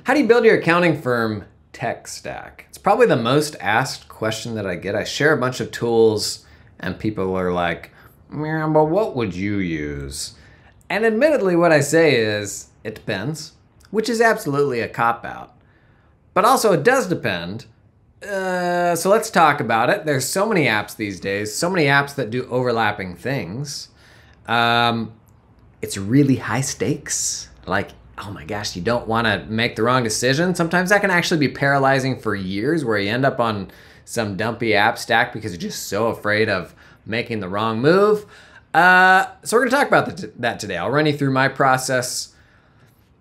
How do you build your accounting firm tech stack? It's probably the most asked question that I get. I share a bunch of tools and people are like, "Yeah, but what would you use?" And admittedly, what I say is, it depends, which is absolutely a cop-out. But also it does depend. So let's talk about it. There's so many apps these days, so many apps that do overlapping things. It's really high stakes. Like, oh my gosh, you don't want to make the wrong decision. Sometimes that can actually be paralyzing for years, where you end up on some dumpy app stack because you're just so afraid of making the wrong move. So we're going to talk about that today. I'll run you through my process,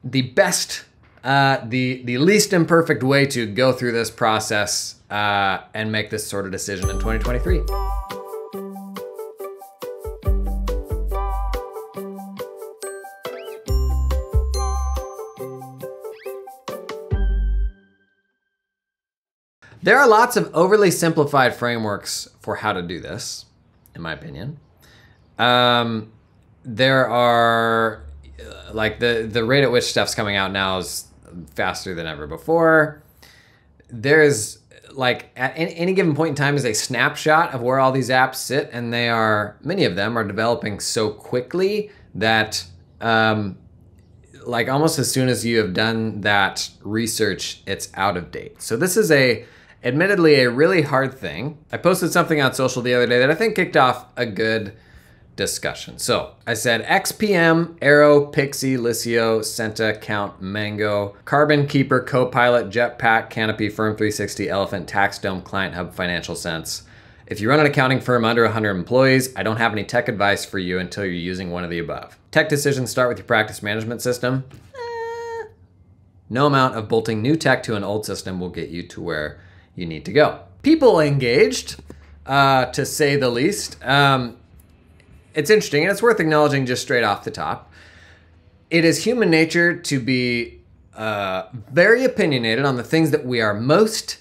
the best, the least imperfect way to go through this process and make this sort of decision in 2023. There are lots of overly simplified frameworks for how to do this, in my opinion. There are, like, the rate at which stuff's coming out now is faster than ever before. There's, like, at any given point in time is a snapshot of where all these apps sit, and many of them are developing so quickly that, like, almost as soon as you have done that research, it's out of date. So this is admittedly a really hard thing. I posted something on social the other day that I think kicked off a good discussion. So I said XPM, Arrow, Pixie, Liscio, Senta, Count, Mango, Carbon, Keeper, Copilot, Jetpack, Canopy, Firm360, Elephant, TaxDome, Client Hub, Financial Sense. If you run an accounting firm under 100 employees, I don't have any tech advice for you until you're using one of the above. Tech decisions start with your practice management system. No amount of bolting new tech to an old system will get you to where you need to go. People engaged, to say the least. It's interesting, and it's worth acknowledging just straight off the top. It is human nature to be very opinionated on the things that we are most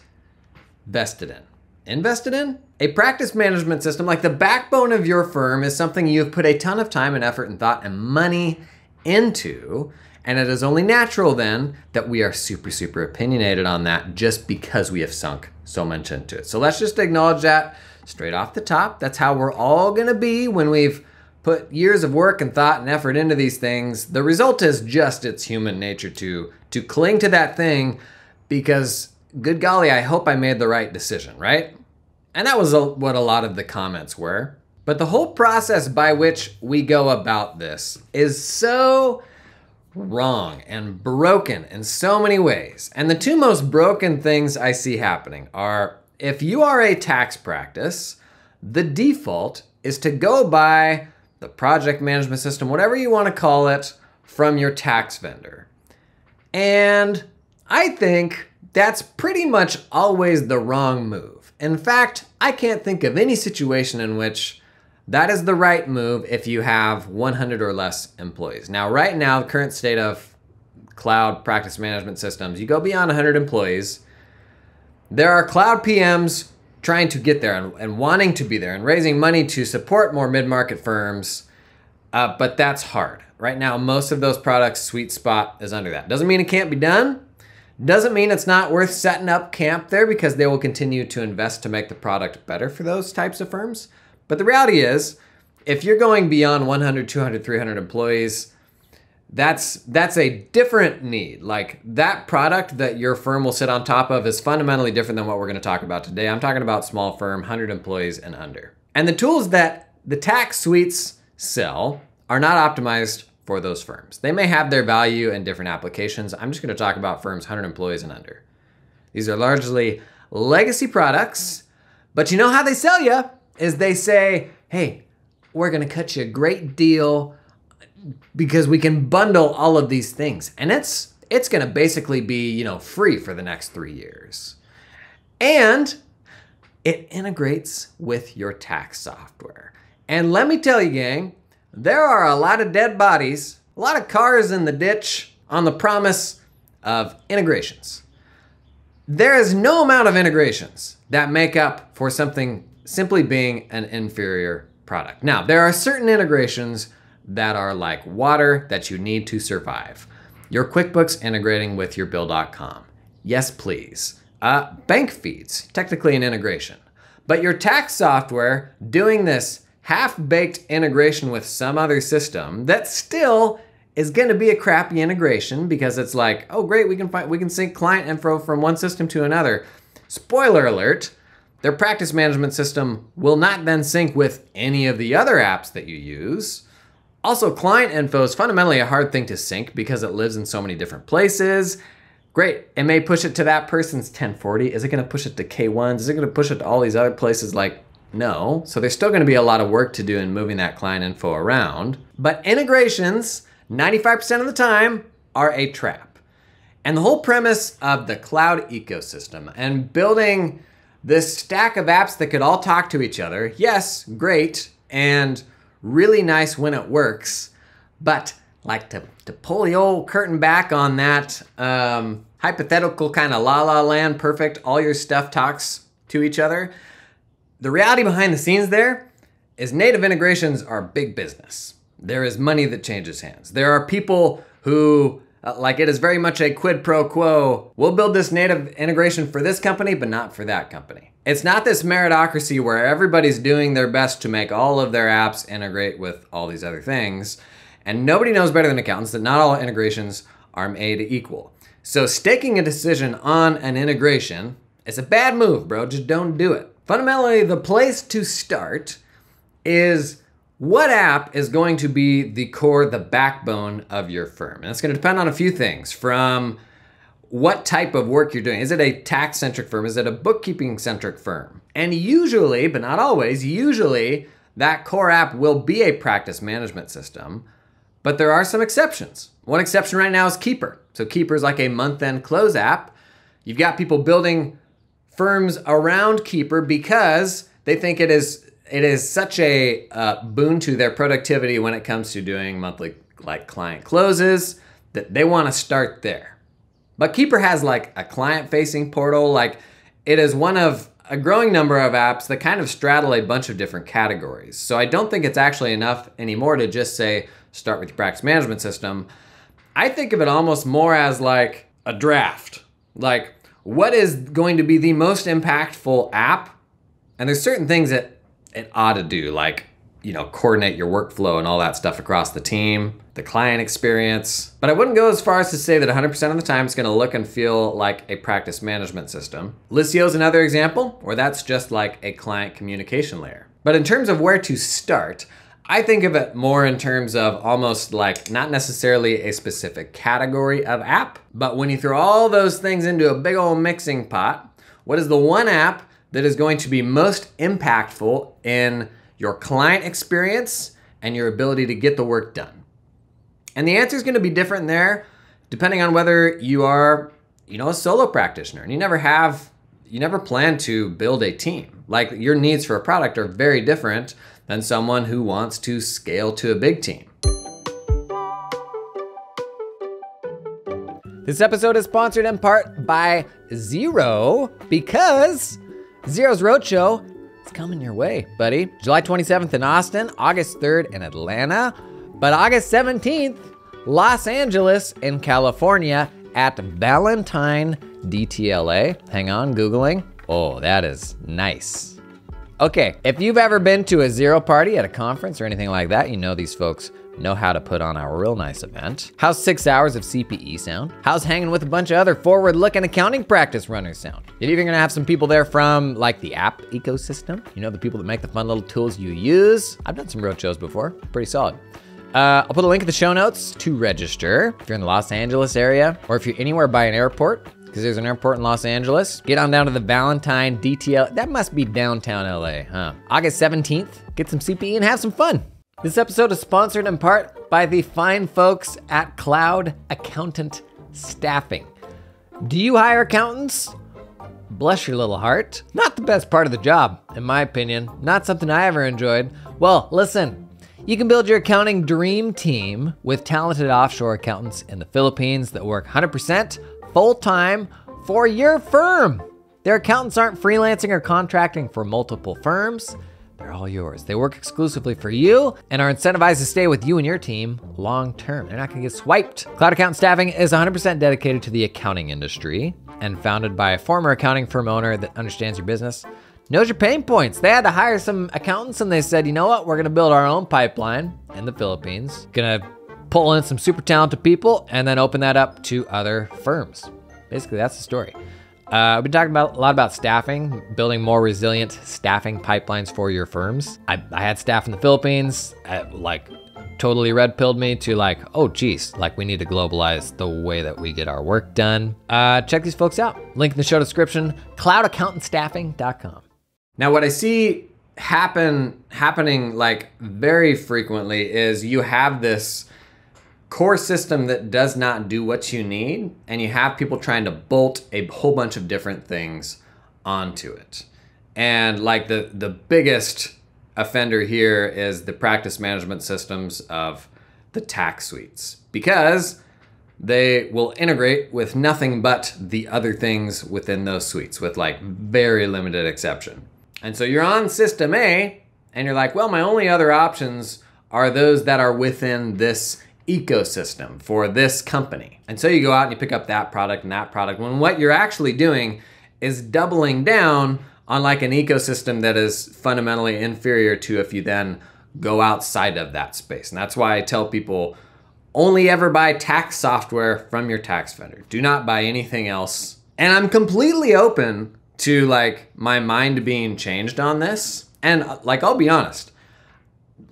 vested in. Invested in? A practice management system, like the backbone of your firm, is something you've put a ton of time and effort and thought and money into. And it is only natural then that we are super, super opinionated on that just because we have sunk so much into it. So let's just acknowledge that straight off the top. That's how we're all gonna be when we've put years of work and thought and effort into these things. The result is just it's human nature to cling to that thing because, good golly, I hope I made the right decision, right? And that was what a lot of the comments were. But the whole process by which we go about this is so wrong and broken in so many ways. And the two most broken things I see happening are, if you are a tax practice, the default is to go by the project management system, whatever you want to call it, from your tax vendor. And I think that's pretty much always the wrong move. In fact, I can't think of any situation in which that is the right move if you have 100 or less employees. Now, right now, the current state of cloud practice management systems, you go beyond 100 employees, there are cloud PMs trying to get there and wanting to be there and raising money to support more mid-market firms, but that's hard. Right now, most of those products' sweet spot is under that. Doesn't mean it can't be done. Doesn't mean it's not worth setting up camp there, because they will continue to invest to make the product better for those types of firms. But the reality is, if you're going beyond 100, 200, 300 employees, that's a different need. Like, that product that your firm will sit on top of is fundamentally different than what we're going to talk about today. I'm talking about small firm, 100 employees and under. And the tools that the tax suites sell are not optimized for those firms. They may have their value in different applications. I'm just going to talk about firms 100 employees and under. These are largely legacy products, but you know how they sell you is they say, hey, we're going to cut you a great deal because we can bundle all of these things. And it's going to basically be, free for the next 3 years. And it integrates with your tax software. And let me tell you, gang, there are a lot of dead bodies, a lot of cars in the ditch on the promise of integrations. There is no amount of integrations that make up for something simply being an inferior product. Now, there are certain integrations that are like water that you need to survive. Your QuickBooks integrating with your Bill.com. Yes, please. Bank feeds, technically an integration. But your tax software doing this half-baked integration with some other system that still is going to be a crappy integration because it's like, oh great, we can sync client info from one system to another. Spoiler alert, their practice management system will not then sync with any of the other apps that you use. Also, client info is fundamentally a hard thing to sync because it lives in so many different places. Great, it may push it to that person's 1040. Is it gonna push it to K1s? Is it gonna push it to all these other places? Like, no. So there's still gonna be a lot of work to do in moving that client info around. But integrations, 95% of the time, are a trap. And the whole premise of the cloud ecosystem and building this stack of apps that could all talk to each other, yes, great, and really nice when it works, but like to pull the old curtain back on that hypothetical kind of la la land, perfect, all your stuff talks to each other. The reality behind the scenes there is native integrations are big business. There is money that changes hands. There are people who, like it is very much a quid pro quo. We'll build this native integration for this company, but not for that company. It's not this meritocracy where everybody's doing their best to make all of their apps integrate with all these other things. And nobody knows better than accountants that not all integrations are made equal. So staking a decision on an integration is a bad move, bro. Just don't do it. Fundamentally, the place to start is what app is going to be the core, the backbone of your firm. And it's going to depend on a few things, from what type of work you're doing. Is it a tax-centric firm? Is it a bookkeeping-centric firm? And usually, but not always, usually that core app will be a practice management system, but there are some exceptions. One exception right now is Keeper. So Keeper is like a month-end close app. You've got people building firms around Keeper because they think it is such a boon to their productivity when it comes to doing monthly like client closes that they want to start there. But Keeper has like a client-facing portal. Like it is one of a growing number of apps that kind of straddle a bunch of different categories. So I don't think it's actually enough anymore to just say, start with your practice management system. I think of it almost more as like a draft. Like what is going to be the most impactful app? And there's certain things that it ought to do, like, you know, coordinate your workflow and all that stuff across the team, the client experience. But I wouldn't go as far as to say that 100% of the time it's gonna look and feel like a practice management system. Listio is another example where that's just like a client communication layer. But in terms of where to start, I think of it more in terms of almost like not necessarily a specific category of app, but when you throw all those things into a big old mixing pot, what is the one app that is going to be most impactful in your client experience and your ability to get the work done? And the answer is going to be different there depending on whether you are, you know, a solo practitioner and you never plan to build a team. Like your needs for a product are very different than someone who wants to scale to a big team. This episode is sponsored in part by Xero because Xero's Roadshow is coming your way, buddy. July 27th in Austin, August 3rd in Atlanta, but August 17th, Los Angeles in California at Valentine DTLA. Hang on, Googling. Oh, that is nice. Okay, if you've ever been to a Xero party at a conference or anything like that, you know these folks know how to put on a real nice event. How's 6 hours of CPE sound? How's hanging with a bunch of other forward-looking accounting practice runners sound? You're even gonna have some people there from like the app ecosystem. You know, the people that make the fun little tools you use. I've done some roadshows before, pretty solid. I'll put a link in the show notes to register if you're in the Los Angeles area, or if you're anywhere by an airport, because there's an airport in Los Angeles. Get on down to the Valentine DTL. That must be downtown LA, huh? August 17th, get some CPE and have some fun. This episode is sponsored in part by the fine folks at Cloud Accountant Staffing. Do you hire accountants? Bless your little heart. Not the best part of the job, in my opinion. Not something I ever enjoyed. Well, listen, you can build your accounting dream team with talented offshore accountants in the Philippines that work 100% full-time for your firm. Their accountants aren't freelancing or contracting for multiple firms. They're they're all yours. They work exclusively for you and are incentivized to stay with you and your team long term. They're not gonna get swiped. Cloud Accountant Staffing is 100% dedicated to the accounting industry and founded by a former accounting firm owner that understands your business, knows your pain points. They had to hire some accountants and they said, you know what, we're gonna build our own pipeline in the Philippines, gonna pull in some super talented people and then open that up to other firms. Basically, that's the story. We've been talking a lot about staffing, building more resilient staffing pipelines for your firms. I had staff in the Philippines, totally red-pilled me to oh geez, we need to globalize the way that we get our work done. Check these folks out. Link in the show description, cloudaccountantstaffing.com. Now, what I see happening very frequently is you have this core system that does not do what you need, and you have people trying to bolt a whole bunch of different things onto it. And the biggest offender here is the practice management systems of the tax suites, because they will integrate with nothing but the other things within those suites with very limited exception. And so you're on system A and you're like, well, my only other options are those that are within this ecosystem for this company. And so you go out and you pick up that product and that product, when what you're actually doing is doubling down on an ecosystem that is fundamentally inferior to if you then go outside of that space. And that's why I tell people, only ever buy tax software from your tax vendor. Do not buy anything else. And I'm completely open to my mind being changed on this. And I'll be honest,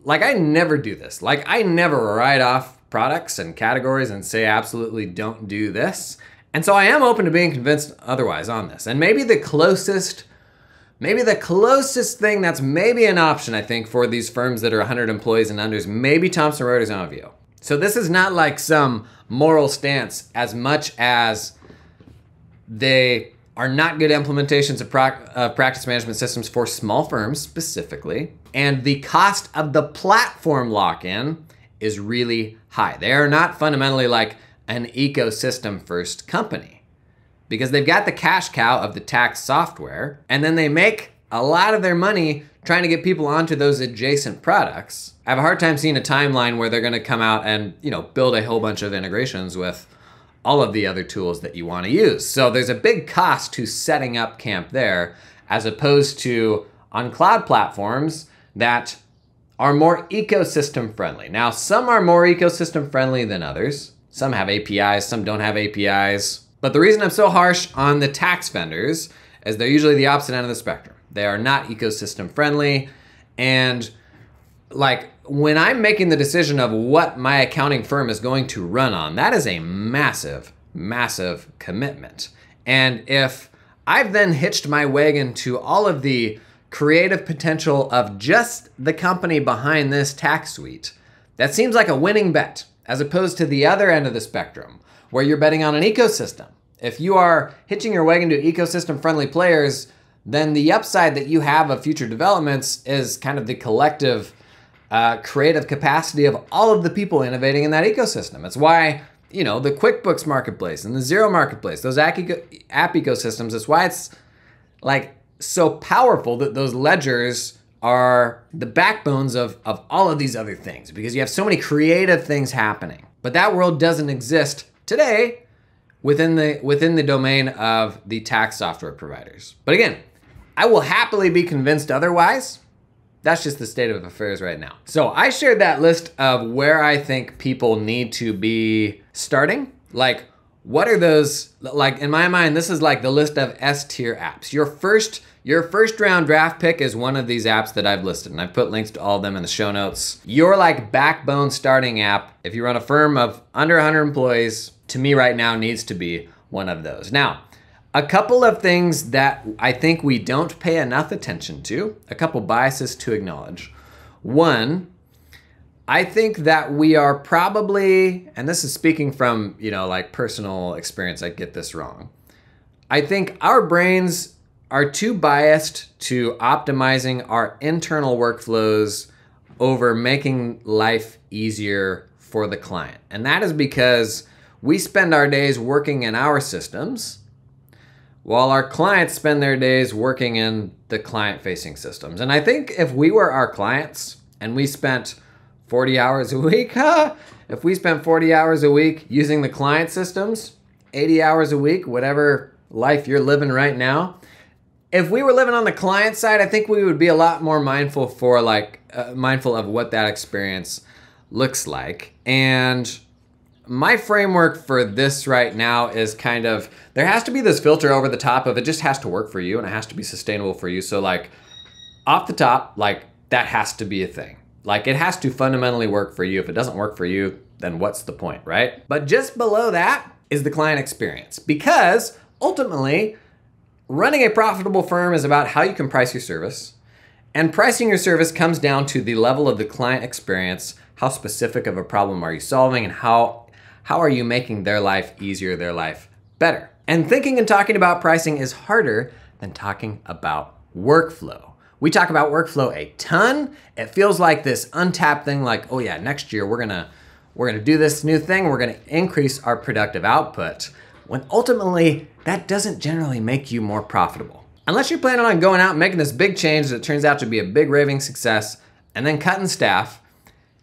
I never do this. I never write off products and categories and say absolutely don't do this. And so I am open to being convinced otherwise on this. And maybe the closest thing that's maybe an option, I think, for these firms that are 100 employees and under is maybe Thomson Reuters Onvio. So this is not some moral stance as much as they are not good implementations of practice management systems for small firms specifically. And the cost of the platform lock-in is really high. They are not fundamentally an ecosystem first company, because they've got the cash cow of the tax software, and then they make a lot of their money trying to get people onto those adjacent products. I have a hard time seeing a timeline where they're gonna come out and build a whole bunch of integrations with all of the other tools that you wanna use. So there's a big cost to setting up camp there, as opposed to on cloud platforms that are more ecosystem friendly. Now, some are more ecosystem friendly than others. Some have APIs, some don't have APIs. But the reason I'm so harsh on the tax vendors is they're usually the opposite end of the spectrum. They are not ecosystem friendly. And when I'm making the decision of what my accounting firm is going to run on, that is a massive, massive commitment. And if I've then hitched my wagon to all of the creative potential of just the company behind this tax suite, that seems like a winning bet, as opposed to the other end of the spectrum, where you're betting on an ecosystem. If you are hitching your wagon to ecosystem-friendly players, then the upside that you have of future developments is kind of the collective creative capacity of all of the people innovating in that ecosystem. It's why, the QuickBooks marketplace and the Xero marketplace, those app ecosystems, it's why it's so powerful that those ledgers are the backbones of all of these other things, because you have so many creative things happening. But that world doesn't exist today within the domain of the tax software providers. But again, I will happily be convinced otherwise. That's just the state of affairs right now. So I shared that list of where I think people need to be starting. What are those, in my mind, this is the list of S-tier apps. Your first round draft pick is one of these apps that I've listed, and I've put links to all of them in the show notes. Your backbone starting app, if you run a firm of under 100 employees, to me right now needs to be one of those. Now, a couple of things that I think we don't pay enough attention to, a couple biases to acknowledge. One, I think that we are probably, and this is speaking from, personal experience, I get this wrong. I think our brains are too biased to optimizing our internal workflows over making life easier for the client. And that is because we spend our days working in our systems. while our clients spend their days working in the client-facing systems. And I think if we were our clients and we spent 40 hours a week, if we spent 40 hours a week using the client systems, 80 hours a week, whatever life you're living right now, if we were living on the client side, I think we would be a lot more mindful of what that experience looks like. And my framework for this right now is kind of, there has to be this filter over the top of it just has to work for you and it has to be sustainable for you. So like off the top, like that has to be a thing. Like it has to fundamentally work for you. If it doesn't work for you, then what's the point, right? But just below that is the client experience, because ultimately running a profitable firm is about how you can price your service, and pricing your service comes down to the level of the client experience. How specific of a problem are you solving, and how are you making their life easier, their life better? And thinking and talking about pricing is harder than talking about workflow. We talk about workflow a ton. It feels like this untapped thing, like, oh yeah, next year we're gonna do this new thing, we're gonna increase our productive output, when ultimately that doesn't generally make you more profitable. Unless you're planning on going out and making this big change that turns out to be a big raving success and then cutting staff,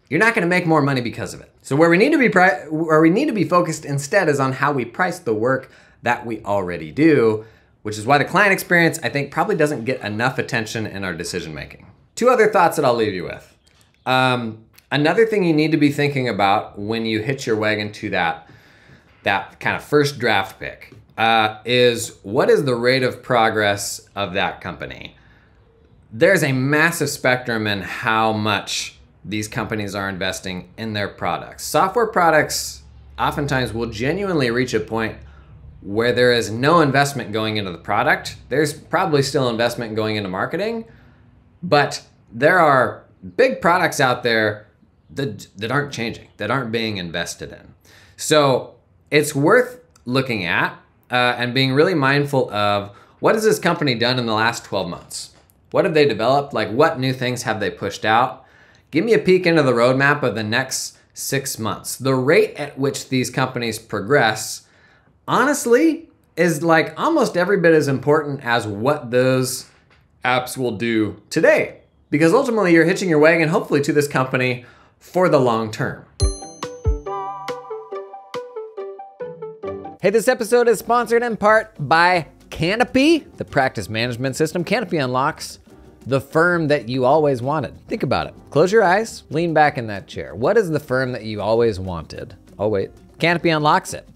you're not gonna make more money because of it. So where we need to be focused instead is on how we price the work that we already do, which is why the client experience, I think, probably doesn't get enough attention in our decision making. Two other thoughts that I'll leave you with. Another thing you need to be thinking about when you hitch your wagon to that kind of first draft pick is, what is the rate of progress of that company? There's a massive spectrum in how much these companies are investing in their products. Software products oftentimes will genuinely reach a point where there is no investment going into the product. There's probably still investment going into marketing, but there are big products out there that aren't changing, that aren't being invested in. So it's worth looking at and being really mindful of, what has this company done in the last 12 months? What have they developed? Like, what new things have they pushed out? Give me a peek into the roadmap of the next 6 months. The rate at which these companies progress, honestly, is like almost every bit as important as what those apps will do today. Because ultimately you're hitching your wagon, hopefully, to this company for the long term. Hey, this episode is sponsored in part by Canopy, the practice management system. Canopy unlocks the firm that you always wanted. Think about it. Close your eyes, lean back in that chair. What is the firm that you always wanted? Oh wait, Canopy unlocks it.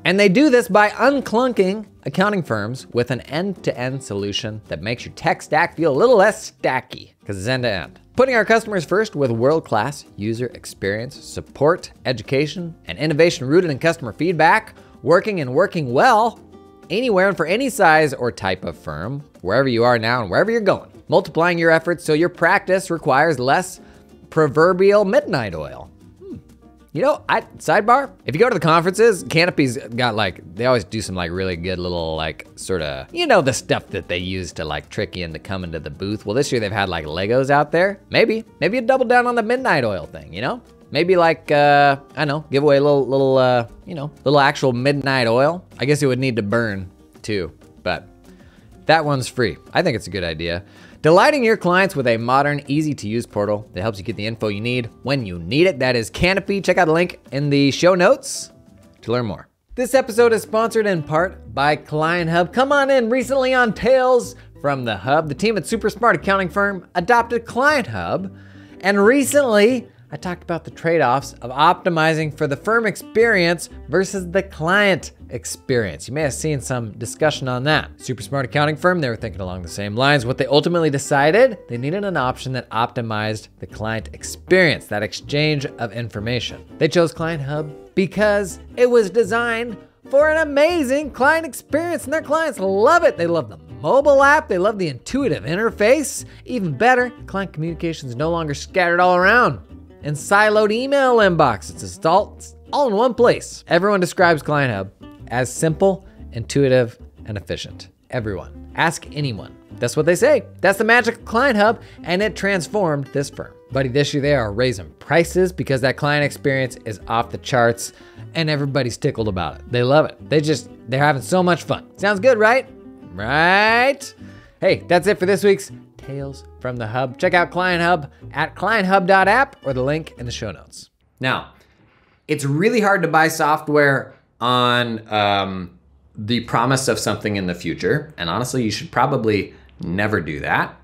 And they do this by unclunking accounting firms with an end-to-end solution that makes your tech stack feel a little less stacky, because it's end-to-end. Putting our customers first with world-class user experience, support, education, and innovation rooted in customer feedback, working well anywhere and for any size or type of firm, wherever you are now and wherever you're going. Multiplying your efforts so your practice requires less proverbial midnight oil. You know, sidebar, if you go to the conferences, Canopy's got they always do some really good little sort of, the stuff that they use to trick you into coming to the booth. Well, this year they've had Legos out there. Maybe you double down on the midnight oil thing, Maybe I don't know, give away a little actual midnight oil. I guess it would need to burn too, but that one's free. I think it's a good idea. Delighting your clients with a modern, easy-to-use portal that helps you get the info you need when you need it. That is Canopy. Check out the link in the show notes to learn more. This episode is sponsored in part by Client Hub. Come on in. Recently on Tales from the Hub, the team at Super Smart Accounting Firm adopted Client Hub. And recently, I talked about the trade-offs of optimizing for the firm experience versus the client experience. You may have seen some discussion on that. Super Smart Accounting Firm, they were thinking along the same lines. What they ultimately decided, they needed an option that optimized the client experience, that exchange of information. They chose Client Hub because it was designed for an amazing client experience, and their clients love it. They love the mobile app. They love the intuitive interface. Even better, client communication is no longer scattered all around in siloed email inbox. It's all in one place. Everyone describes Client Hub as simple, intuitive, and efficient. Everyone. Ask anyone. That's what they say. That's the magic of Client Hub, and it transformed this firm. Buddy, this year they are raising prices because that client experience is off the charts, and everybody's tickled about it. They love it. They're having so much fun. Sounds good, right? right? Hey, that's it for this week's Tales from the Hub. Check out Client Hub at clienthub.app or the link in the show notes. Now, it's really hard to buy software on the promise of something in the future. And honestly, you should probably never do that.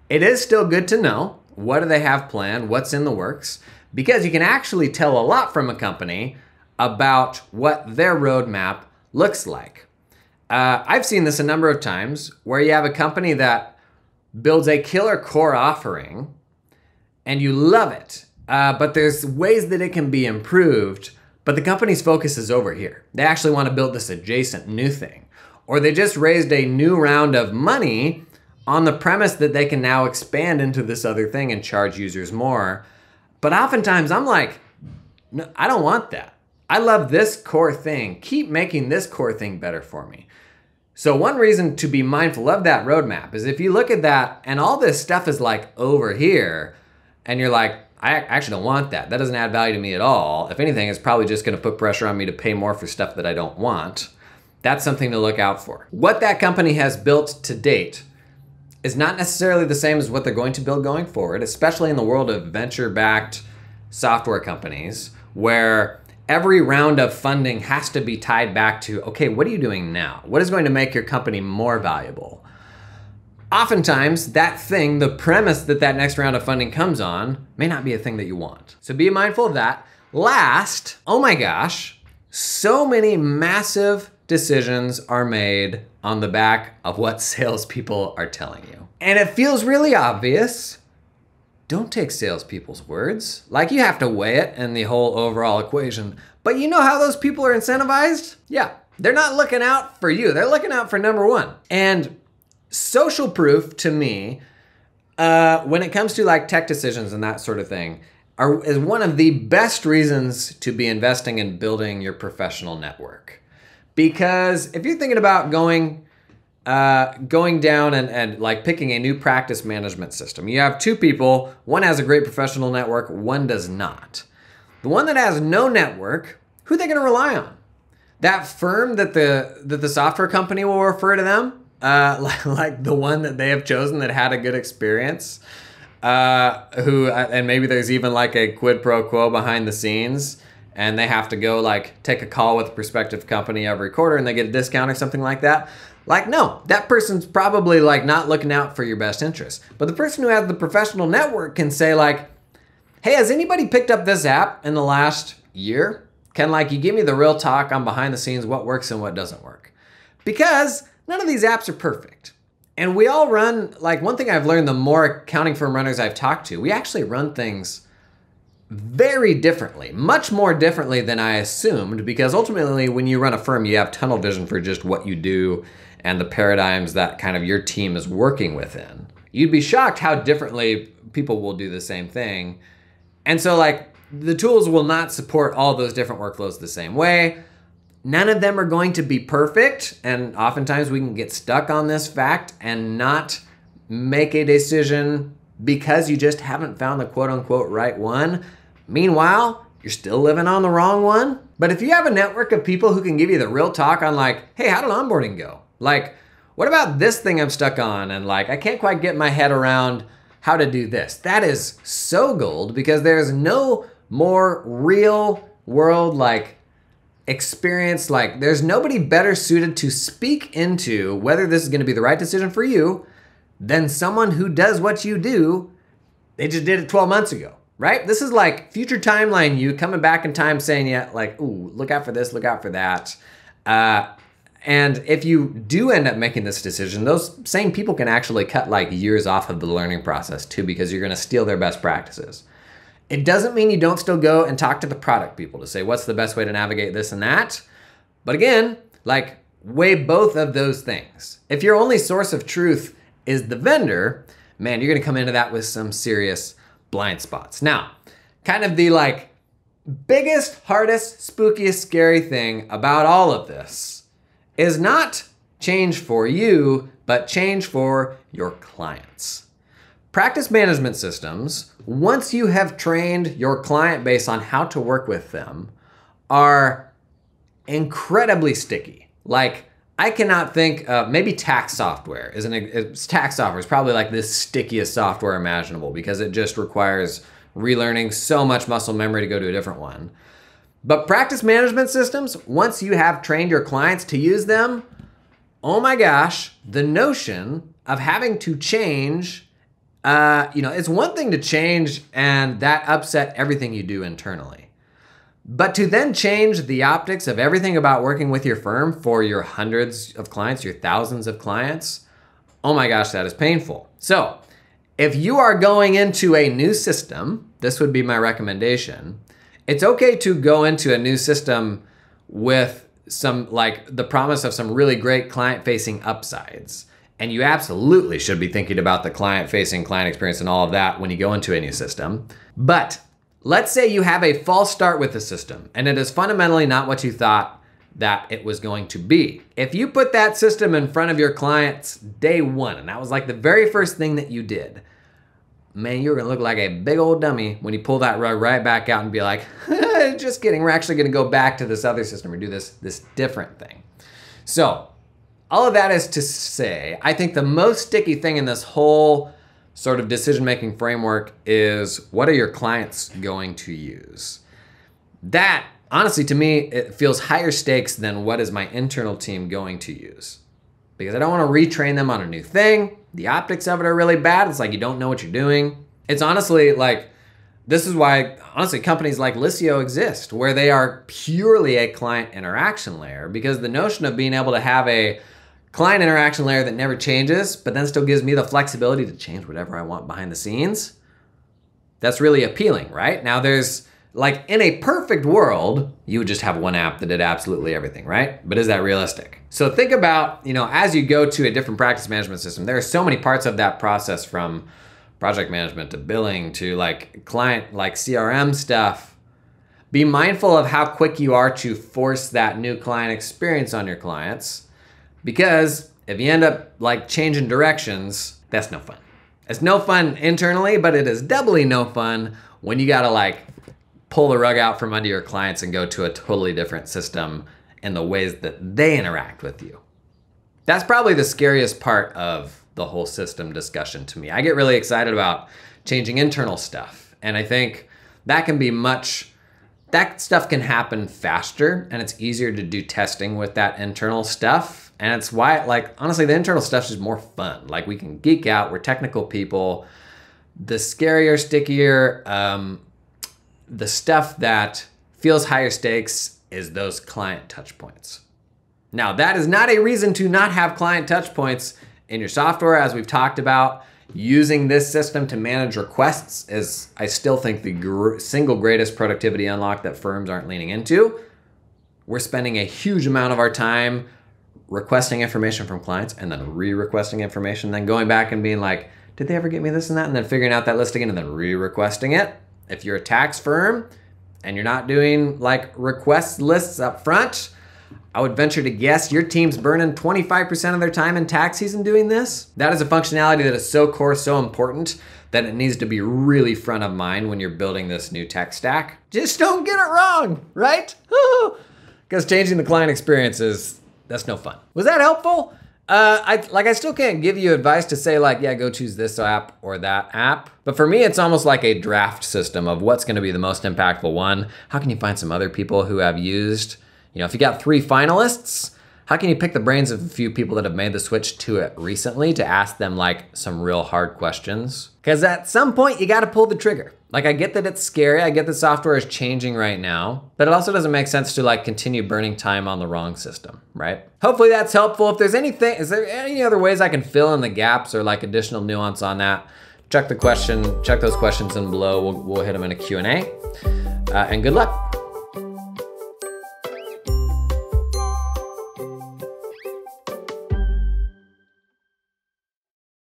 It is still good to know what do they have planned, what's in the works, because you can actually tell a lot from a company about what their roadmap looks like. I've seen this a number of times where you have a company that builds a killer core offering and you love it, but there's ways that it can be improved, but the company's focus is over here. They actually want to build this adjacent new thing, or they just raised a new round of money on the premise that they can now expand into this other thing and charge users more. But oftentimes I'm like, no, I don't want that. I love this core thing. Keep making this core thing better for me. So one reason to be mindful of that roadmap is if you look at that and all this stuff is like over here and you're like, I actually don't want that. That doesn't add value to me at all. If anything, it's probably just gonna put pressure on me to pay more for stuff that I don't want. That's something to look out for. What that company has built to date is not necessarily the same as what they're going to build going forward, especially in the world of venture-backed software companies, where every round of funding has to be tied back to, okay, what are you doing now? What is going to make your company more valuable? Oftentimes, that thing, the premise that that next round of funding comes on, may not be a thing that you want. So be mindful of that. Last, oh my gosh, so many massive decisions are made on the back of what salespeople are telling you. And it feels really obvious. Don't take salespeople's words. Like, you have to weigh it in the whole overall equation. But you know how those people are incentivized? Yeah, they're not looking out for you. They're looking out for number one. And social proof to me, when it comes to like tech decisions and that sort of thing, is one of the best reasons to be investing in building your professional network. Because if you're thinking about going down and like picking a new practice management system, you have two people, one has a great professional network, one does not. The one that has no network, who are they gonna rely on? That firm that the software company will refer to them, like the one that they have chosen that had a good experience, and maybe there's even like a quid pro quo behind the scenes, and they have to go like take a call with a prospective company every quarter and they get a discount or something like that. Like, no, that person's probably like not looking out for your best interest. But the person who has the professional network can say like, hey, has anybody picked up this app in the last year? Can like you give me the real talk on behind the scenes, what works and what doesn't work? Because none of these apps are perfect. And we all run, like one thing I've learned the more accounting firm runners I've talked to, we actually run things very differently, much more differently than I assumed, because ultimately when you run a firm, you have tunnel vision for just what you do and the paradigms that kind of your team is working within. You'd be shocked how differently people will do the same thing. And so like the tools will not support all those different workflows the same way. None of them are going to be perfect. And oftentimes we can get stuck on this fact and not make a decision because you just haven't found the quote unquote right one. Meanwhile, you're still living on the wrong one. But if you have a network of people who can give you the real talk on like, hey, how did onboarding go? Like, what about this thing I'm stuck on? And like, I can't quite get my head around how to do this. That is so gold, because there's no more real world like experience. Like, there's nobody better suited to speak into whether this is going to be the right decision for you than someone who does what you do. They just did it 12 months ago, right? This is like future timeline you coming back in time saying, yeah, like, ooh, look out for this, look out for that. And if you do end up making this decision, those same people can actually cut like years off of the learning process too, because you're going to steal their best practices. It doesn't mean you don't still go and talk to the product people to say, what's the best way to navigate this and that? But again, like, weigh both of those things. If your only source of truth is the vendor, man, you're going to come into that with some serious blind spots. Now, kind of the like biggest, hardest, spookiest, scary thing about all of this is not change for you, but change for your clients. Practice management systems, once you have trained your client base on how to work with them, are incredibly sticky. Like, I cannot think of, maybe tax software tax software is probably like the stickiest software imaginable because it just requires relearning so much muscle memory to go to a different one. But practice management systems, once you have trained your clients to use them, oh my gosh, the notion of having to change, it's one thing to change and that upset everything you do internally. But to then change the optics of everything about working with your firm for your hundreds of clients, your thousands of clients, oh my gosh, that is painful. So if you are going into a new system, this would be my recommendation. It's okay to go into a new system with some, like, the promise of some really great client-facing upsides. And you absolutely should be thinking about the client-facing, client experience and all of that when you go into a new system. But let's say you have a false start with the system and it is fundamentally not what you thought that it was going to be. If you put that system in front of your clients day one, and that was like the very first thing that you did, man, you're gonna look like a big old dummy when you pull that rug right back out and be like, just kidding, we're actually gonna go back to this other system or do this different thing. So all of that is to say, I think the most sticky thing in this whole sort of decision-making framework is, what are your clients going to use? That, honestly, to me, it feels higher stakes than what is my internal team going to use. Because I don't want to retrain them on a new thing. The optics of it are really bad. It's like you don't know what you're doing. It's honestly like, this is why, honestly, companies like Liscio exist, where they are purely a client interaction layer, because the notion of being able to have a client interaction layer that never changes, but then still gives me the flexibility to change whatever I want behind the scenes, that's really appealing, right? Now there's, like, in a perfect world, you would just have one app that did absolutely everything, right? But is that realistic? So think about, as you go to a different practice management system, there are so many parts of that process, from project management to billing to like client, like CRM stuff. Be mindful of how quick you are to force that new client experience on your clients. Because if you end up like changing directions, that's no fun. It's no fun internally, but it is doubly no fun when you gotta like pull the rug out from under your clients and go to a totally different system in the ways that they interact with you. That's probably the scariest part of the whole system discussion to me. I get really excited about changing internal stuff. And I think that can be that stuff can happen faster, and it's easier to do testing with that internal stuff. And it's why, like, honestly, the internal stuff is just more fun. Like, we can geek out, we're technical people. The scarier, stickier, the stuff that feels higher stakes is those client touch points. Now, that is not a reason to not have client touch points in your software, as we've talked about. Using this system to manage requests is, I still think, the single greatest productivity unlock that firms aren't leaning into. We're spending a huge amount of our time requesting information from clients and then re-requesting information, then going back and being like, did they ever get me this and that? And then figuring out that list again and then re-requesting it. If you're a tax firm and you're not doing like request lists up front, I would venture to guess your team's burning 25% of their time in tax season doing this. That is a functionality that is so core, so important, that it needs to be really front of mind when you're building this new tech stack. Just don't get it wrong, right? Because changing the client experience that's no fun. Was that helpful? I still can't give you advice to say like, yeah, go choose this app or that app. But for me, it's almost like a draft system of what's gonna be the most impactful one. How can you find some other people who have used, if you got 3 finalists, how can you pick the brains of a few people that have made the switch to it recently to ask them like some real hard questions? Because at some point you gotta pull the trigger. Like, I get that it's scary, I get that software is changing right now, but it also doesn't make sense to like continue burning time on the wrong system, right? Hopefully that's helpful. If there's anything, is there any other ways I can fill in the gaps or like additional nuance on that? Check those questions in below. We'll hit them in a Q&A, and good luck.